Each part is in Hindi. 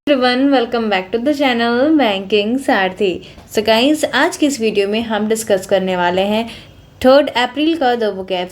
Everyone, welcome back to the channel banking Sarathi. So guys, आज की इस वीडियो में हम डिस्कस करने वाले हैं 3 अप्रैल का द वोकैब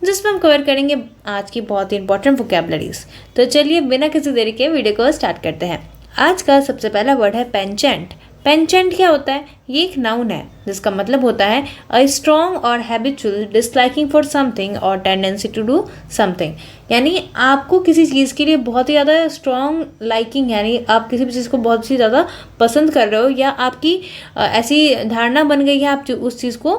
जिसमें हम कवर करेंगे आज की बहुत ही इंपॉर्टेंट वोकैबलरीज। तो चलिए बिना किसी देरी के वीडियो को स्टार्ट करते हैं। आज का सबसे पहला वर्ड है पेंचेंट। पेंचेंट क्या होता है? ये एक नाउन है जिसका मतलब होता है अ स्ट्रॉन्ग और हैबिचुअल डिसलाइकिंग फॉर समथिंग और टेंडेंसी टू डू समथिंग। यानी आपको किसी चीज़ के लिए बहुत ही ज़्यादा स्ट्रॉन्ग लाइकिंग, यानी आप किसी भी चीज़ को बहुत ही ज़्यादा पसंद कर रहे हो या आपकी ऐसी धारणा बन गई है आप उस चीज़ को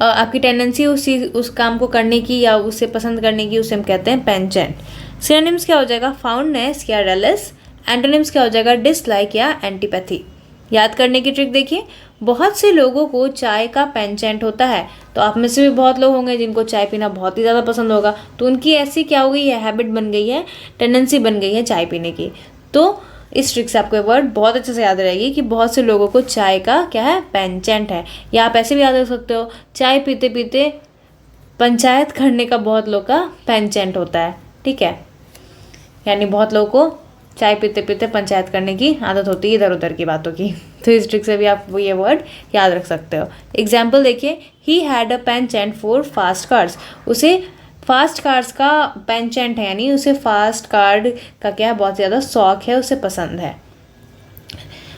आपकी टेंडेंसी उस काम को करने की या उसे पसंद करने की, उसे हम कहते हैं पेंचेंट। सिनोनिम्स क्या हो जाएगा? फाउंडनेस या रेलिस। एंटोनिम्स क्या हो जाएगा? डिसलाइक या एंटीपैथी। याद करने की ट्रिक देखिए, बहुत से लोगों को चाय का पेंचेंट होता है। तो आप में से भी बहुत लोग होंगे जिनको चाय पीना बहुत ही ज़्यादा पसंद होगा। तो उनकी ऐसी क्या हो गई है, हैबिट बन गई है, टेंडेंसी बन गई है चाय पीने की। तो इस ट्रिक से आपको ये वर्ड बहुत अच्छे से याद रहेगी कि बहुत से लोगों को चाय का क्या है, पेंचेंट है। या आप ऐसे भी याद रख सकते हो, चाय पीते पीते पंचायत करने का बहुत लोग का पेंचेंट होता है। ठीक है, यानी बहुत लोगों को चाय पीते पीते पंचायत करने की आदत होती है इधर उधर की बातों की। तो इस ट्रिक से भी आप ये वर्ड याद रख सकते हो। एग्जाम्पल देखिए, he had a penchant for fast cards. उसे फास्ट कार्ड्स का पेंचेंट है, यानी उसे फास्ट कार्ड का क्या है, बहुत ज़्यादा शौक है, उसे पसंद है।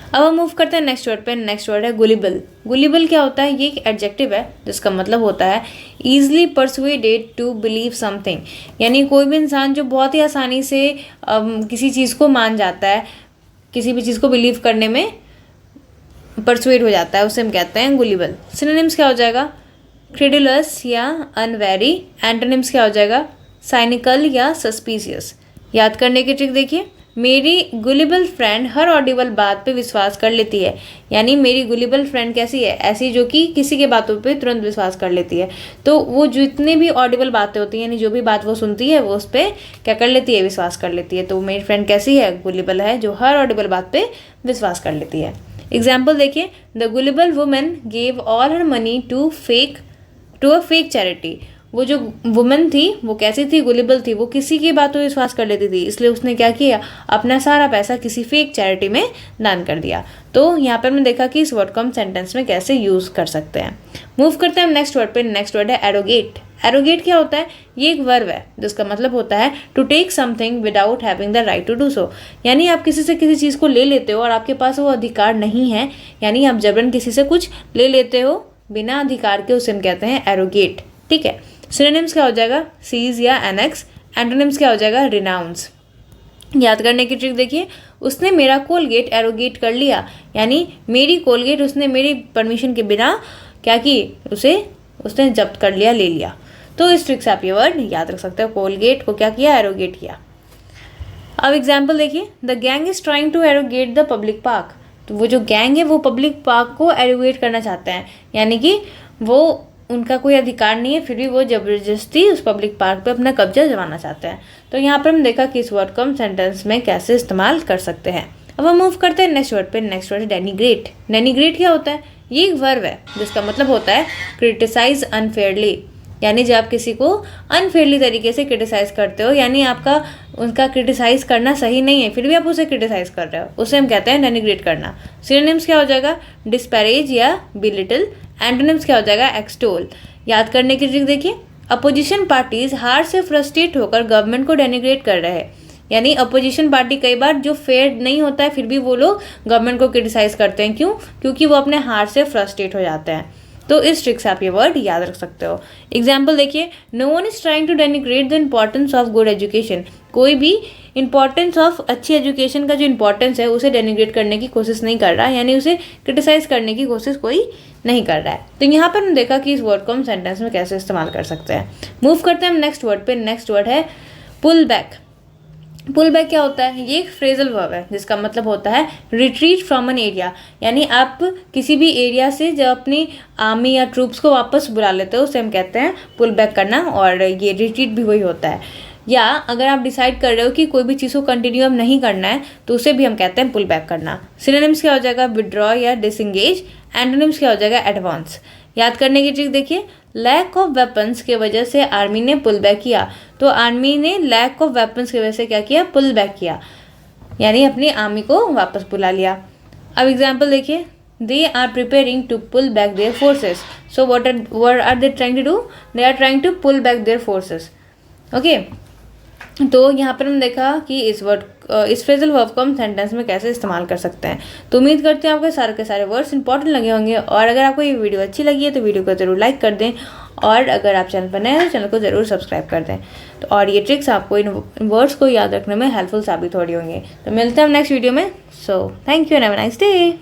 अब हम मूव करते हैं नेक्स्ट वर्ड पे। नेक्स्ट वर्ड है गुलिबल। गुलिबल क्या होता है? ये एक एडजेक्टिव है जिसका मतलब होता है easily persuaded to believe something. यानी कोई भी इंसान जो बहुत ही आसानी से किसी चीज़ को मान जाता है, किसी भी चीज़ को बिलीव करने में परसुएड हो जाता है, उसे हम कहते हैं गुलिबल। सिनोनिम्स क्या हो जाएगा? क्रेडुलस या अनवेरी। एंटोनिम्स क्या हो जाएगा? साइनिकल या सस्पिशियस। याद करने की ट्रिक देखिए, मेरी गुलिबल फ्रेंड हर ऑडिबल बात पे विश्वास कर लेती है। यानी मेरी गुलिबल फ्रेंड कैसी है? ऐसी जो कि किसी के बातों पे तुरंत विश्वास कर लेती है। तो वो जितने भी ऑडिबल बातें होती हैं, यानी जो भी बात वो सुनती है वो उस पर क्या कर लेती है, विश्वास कर लेती है। तो मेरी फ्रेंड कैसी है? गुलिबल है, जो हर ऑडिबल बात पे विश्वास कर लेती है। एग्जाम्पल देखिए, the gullible women gave all her money to a fake charity. वो जो वुमेन थी वो कैसी थी? गुलिबल थी, वो किसी की बातों पर विश्वास कर लेती थी, इसलिए उसने क्या किया, अपना सारा पैसा किसी फेक चैरिटी में दान कर दिया। तो यहाँ पर हमने देखा कि इस वर्ड को हम सेंटेंस में कैसे यूज कर सकते हैं। मूव करते हैं हम नेक्स्ट वर्ड पे। नेक्स्ट वर्ड है एरोगेट। एरोगेट क्या होता है? ये एक वर्ब है जिसका मतलब होता है to take something without having the right to do so. यानी आप किसी से किसी चीज़ को ले लेते हो और आपके पास वो अधिकार नहीं है, यानी आप जबरन किसी से कुछ ले लेते हो बिना अधिकार के, उसे हम कहते हैं एरोगेट। ठीक है, सिनोनिम्स क्या हो जाएगा? सीज या एनेक्स। एंटोनिम्स क्या हो जाएगा? रिनाउंस। याद करने की ट्रिक देखिए, उसने मेरा कोलगेट एरोगेट कर लिया। यानी मेरी कोलगेट उसने मेरी परमिशन के बिना क्या की, उसने जब्त कर लिया, ले लिया। तो इस ट्रिक से आप ये वर्ड याद रख सकते हो, कोलगेट को क्या किया, एरोगेट किया। अब एग्जाम्पल देखिए, the gang is trying to arrogate the public park. तो वो जो गैंग है वो पब्लिक पार्क को एरोगेट करना चाहते हैं, यानी कि वो उनका कोई अधिकार नहीं है, फिर भी वो ज़बरदस्ती उस पब्लिक पार्क पे अपना कब्जा जमाना चाहते हैं। तो यहाँ पर हम देखा कि इस वर्ड को हम सेंटेंस में कैसे इस्तेमाल कर सकते हैं। अब हम मूव करते हैं नेक्स्ट वर्ड पे। नेक्स्ट वर्ड है डेनिग्रेट। डेनिग्रेट क्या होता है? ये एक वर्ब है जिसका मतलब होता है क्रिटिसाइज अनफेयरली। यानी जब आप किसी को अनफेयरली तरीके से क्रिटिसाइज करते हो, यानी आपका उनका क्रिटिसाइज करना सही नहीं है, फिर भी आप उसे क्रिटिसाइज कर रहे हो, उसे हम कहते हैं डेनिग्रेट करना। सिनोनिम्स क्या हो जाएगा? डिस्पैरेज या बिलिटल। एंटोनिम्स क्या हो जाएगा? एक्सटोल। याद करने की ट्रिक देखिए, अपोजिशन पार्टीज हार से फ्रस्ट्रेट होकर गवर्नमेंट को डेनिग्रेट कर रहे हैं। यानी अपोजिशन पार्टी कई बार जो फेयर नहीं होता है फिर भी वो लोग गवर्नमेंट को क्रिटिसाइज करते हैं। क्यों? क्योंकि वो अपने हार से फ्रस्ट्रेट हो जाते हैं। तो इस ट्रिक से आप ये वर्ड याद रख सकते हो। एग्जाम्पल देखिए, no one is trying to denigrate the importance of good education. कोई भी इंपॉर्टेंस ऑफ अच्छी एजुकेशन का जो इंपॉर्टेंस है उसे डेनिग्रेट करने की कोशिश नहीं कर रहा है, यानी उसे क्रिटिसाइज करने की कोशिश कोई नहीं कर रहा है। तो यहाँ पर हमने देखा कि इस वर्ड को हम सेंटेंस में कैसे इस्तेमाल कर सकते हैं। मूव करते हैं हम नेक्स्ट वर्ड पे। नेक्स्ट वर्ड है पुल बैक। पुल बैक क्या होता है? ये एक फ्रेजल वर्ब है जिसका मतलब होता है रिट्रीट फ्रॉम एन एरिया। यानी आप किसी भी एरिया से जब अपनी आर्मी या ट्रूप्स को वापस बुला लेते हो उसे हम कहते हैं पुल बैक करना, और ये रिट्रीट भी वही होता है। या अगर आप डिसाइड कर रहे हो कि कोई भी चीज़ को कंटिन्यू अब नहीं करना है तो उसे भी हम कहते हैं पुल बैक करना। सिनोनिम्स क्या हो जाएगा? विड्रॉ या डिसएंगेज। एंटोनिम्स क्या हो जाएगा? एडवांस। याद करने की ट्रिक देखिए, लैक ऑफ वेपन्स की वजह से आर्मी ने पुल बैक किया। तो आर्मी ने लैक ऑफ वेपन्स की वजह से क्या किया? पुल बैक किया। यानी अपनी आर्मी को वापस बुला लिया। अब एग्जाम्पल देखिए, they are preparing to pull back their forces. So what are they trying to do? They are trying to pull back their forces. Okay, तो यहाँ पर हमने देखा कि इस फ्रेजल वर्ब को हम सेंटेंस में कैसे इस्तेमाल कर सकते हैं। तो उम्मीद करते हैं आपको सारे के सारे वर्ड्स इंपॉर्टेंट लगे होंगे, और अगर आपको ये वीडियो अच्छी लगी है तो वीडियो को ज़रूर लाइक कर दें, और अगर आप चैनल पर नए हैं तो चैनल को ज़रूर सब्सक्राइब कर दें। तो और ये ट्रिक्स आपको इन वर्ड्स को याद रखने में हेल्पफुल साबित हो रही होंगी। तो मिलते हैं हम नेक्स्ट वीडियो में। So thank you and have a nice day.